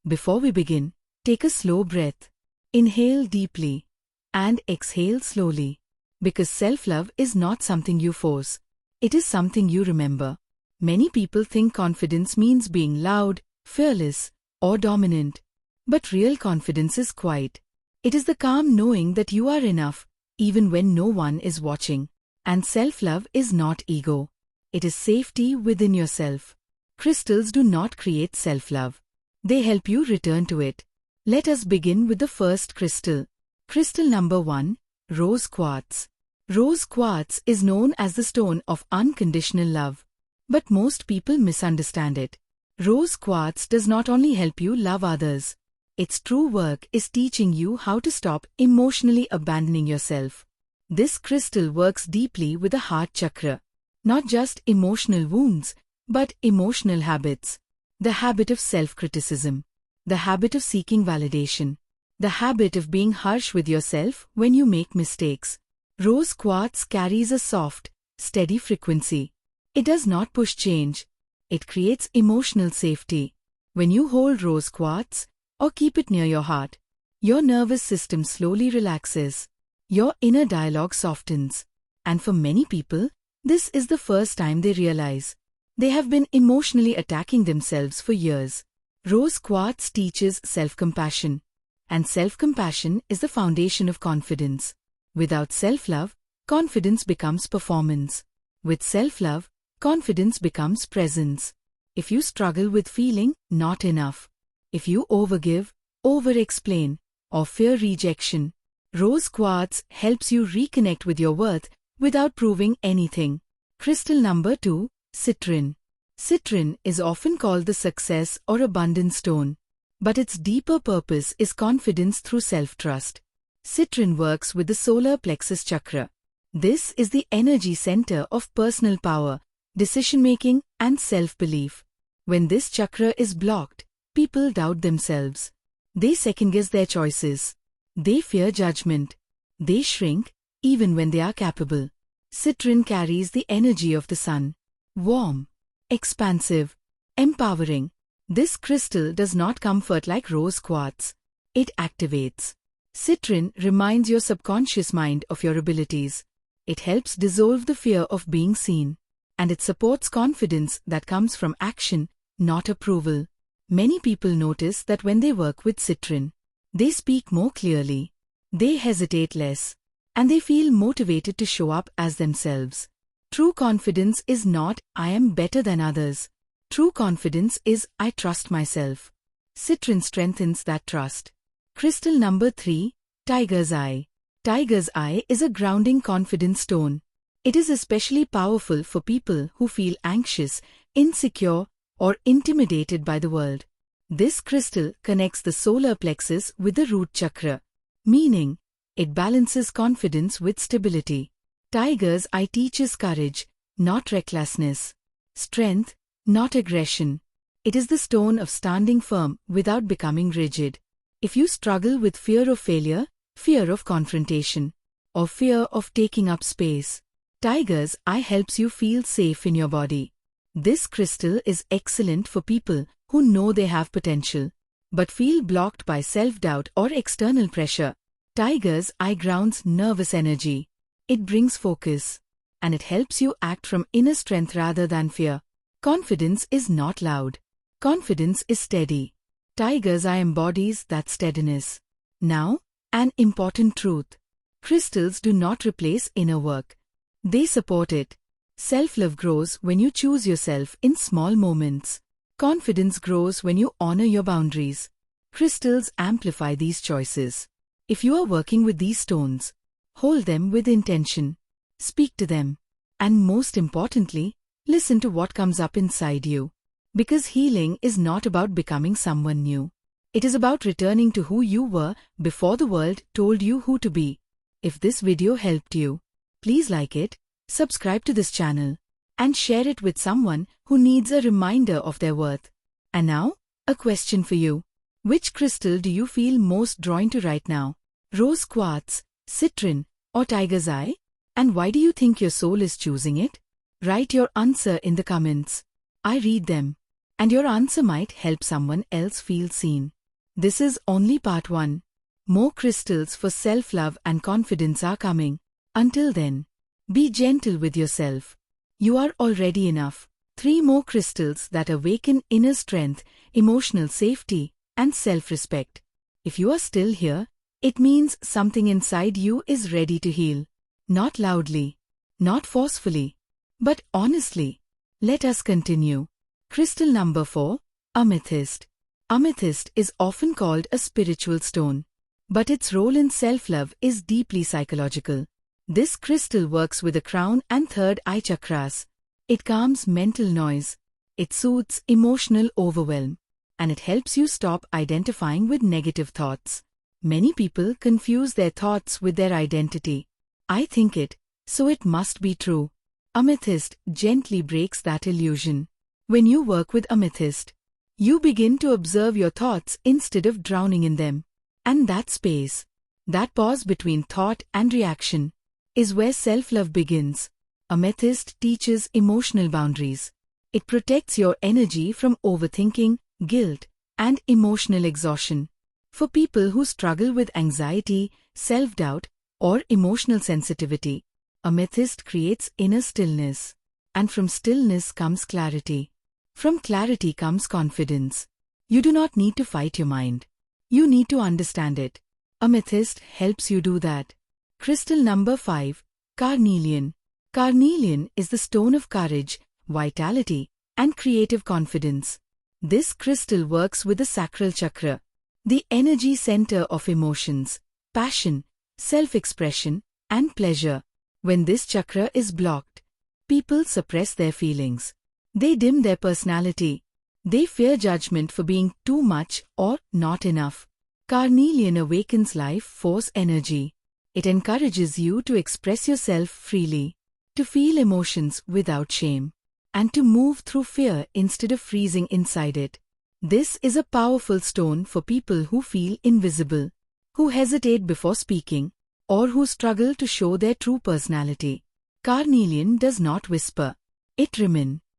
Before we begin, take a slow breath. Inhale deeply and exhale slowly. Because self-love is not something you force. It is something you remember. Many people think confidence means being loud, fearless, or dominant. But real confidence is quiet. It is the calm knowing that you are enough, even when no one is watching. And self-love is not ego. It is safety within yourself. Crystals do not create self-love. They help you return to it. Let us begin with the first crystal. Crystal number 1, Rose Quartz. Rose Quartz is known as the stone of unconditional love. But most people misunderstand it. Rose Quartz does not only help you love others. Its true work is teaching you how to stop emotionally abandoning yourself. This crystal works deeply with the heart chakra. Not just emotional wounds, but emotional habits. The habit of self-criticism. The habit of seeking validation. The habit of being harsh with yourself when you make mistakes. Rose Quartz carries a soft, steady frequency. It does not push change. It creates emotional safety. When you hold Rose Quartz, or keep it near your heart, your nervous system slowly relaxes. Your inner dialogue softens. And for many people, this is the first time they realize they have been emotionally attacking themselves for years. Rose Quartz teaches self-compassion. And self-compassion is the foundation of confidence. Without self-love, confidence becomes performance. With self-love, confidence becomes presence. If you struggle with feeling not enough, if you overgive, over-explain, or fear rejection, Rose Quartz helps you reconnect with your worth without proving anything. Crystal number 2, Citrine. Citrine is often called the success or abundance stone. But its deeper purpose is confidence through self-trust. Citrine works with the solar plexus chakra. This is the energy center of personal power, decision-making, and self-belief. When this chakra is blocked, people doubt themselves. They second-guess their choices. They fear judgment. They shrink, even when they are capable. Citrine carries the energy of the sun. Warm, expansive, empowering. This crystal does not comfort like Rose Quartz. It activates. Citrine reminds your subconscious mind of your abilities. It helps dissolve the fear of being seen. And it supports confidence that comes from action, not approval. Many people notice that when they work with Citrine, they speak more clearly, they hesitate less, and they feel motivated to show up as themselves. True confidence is not, I am better than others. True confidence is, I trust myself. Citrine strengthens that trust. Crystal number 3, Tiger's Eye. Tiger's Eye is a grounding confidence stone. It is especially powerful for people who feel anxious, insecure, or intimidated by the world. This crystal connects the solar plexus with the root chakra, meaning it balances confidence with stability. Tiger's Eye teaches courage, not recklessness. Strength, not aggression. It is the stone of standing firm without becoming rigid. If you struggle with fear of failure, fear of confrontation, or fear of taking up space, Tiger's Eye helps you feel safe in your body. This crystal is excellent for people who know they have potential, but feel blocked by self-doubt or external pressure. Tiger's Eye grounds nervous energy. It brings focus, and it helps you act from inner strength rather than fear. Confidence is not loud. Confidence is steady. Tiger's Eye embodies that steadiness. Now, an important truth. Crystals do not replace inner work. They support it. Self-love grows when you choose yourself in small moments. Confidence grows when you honor your boundaries. Crystals amplify these choices. If you are working with these stones, hold them with intention. Speak to them. And most importantly, listen to what comes up inside you. Because healing is not about becoming someone new. It is about returning to who you were before the world told you who to be. If this video helped you, please like it, subscribe to this channel, and share it with someone who needs a reminder of their worth. And now, a question for you. Which crystal do you feel most drawn to right now? Rose Quartz, Citrine, or Tiger's Eye? And why do you think your soul is choosing it? Write your answer in the comments. I read them. and your answer might help someone else feel seen. This is only part 1. More crystals for self-love and confidence are coming. Until then, be gentle with yourself. You are already enough. 3 more crystals that awaken inner strength, emotional safety, and self-respect. If you are still here, it means something inside you is ready to heal. Not loudly, not forcefully, but honestly. Let us continue. Crystal number 4, Amethyst. Amethyst is often called a spiritual stone, but its role in self-love is deeply psychological. This crystal works with the crown and third eye chakras. It calms mental noise, it soothes emotional overwhelm, and it helps you stop identifying with negative thoughts. Many people confuse their thoughts with their identity. I think it, so it must be true. Amethyst gently breaks that illusion. When you work with amethyst, you begin to observe your thoughts instead of drowning in them. And that space, that pause between thought and reaction, is where self-love begins. Amethyst teaches emotional boundaries. It protects your energy from overthinking, guilt, and emotional exhaustion. For people who struggle with anxiety, self-doubt, or emotional sensitivity, amethyst creates inner stillness. And from stillness comes clarity. From clarity comes confidence. You do not need to fight your mind. You need to understand it. Amethyst helps you do that. Crystal number 5, Carnelian. Carnelian is the stone of courage, vitality, and creative confidence. This crystal works with the sacral chakra, the energy center of emotions, passion, self-expression, and pleasure. When this chakra is blocked, people suppress their feelings. They dim their personality. They fear judgment for being too much or not enough. Carnelian awakens life force energy. It encourages you to express yourself freely, to feel emotions without shame, and to move through fear instead of freezing inside it. This is a powerful stone for people who feel invisible, who hesitate before speaking, or who struggle to show their true personality. Carnelian does not whisper. It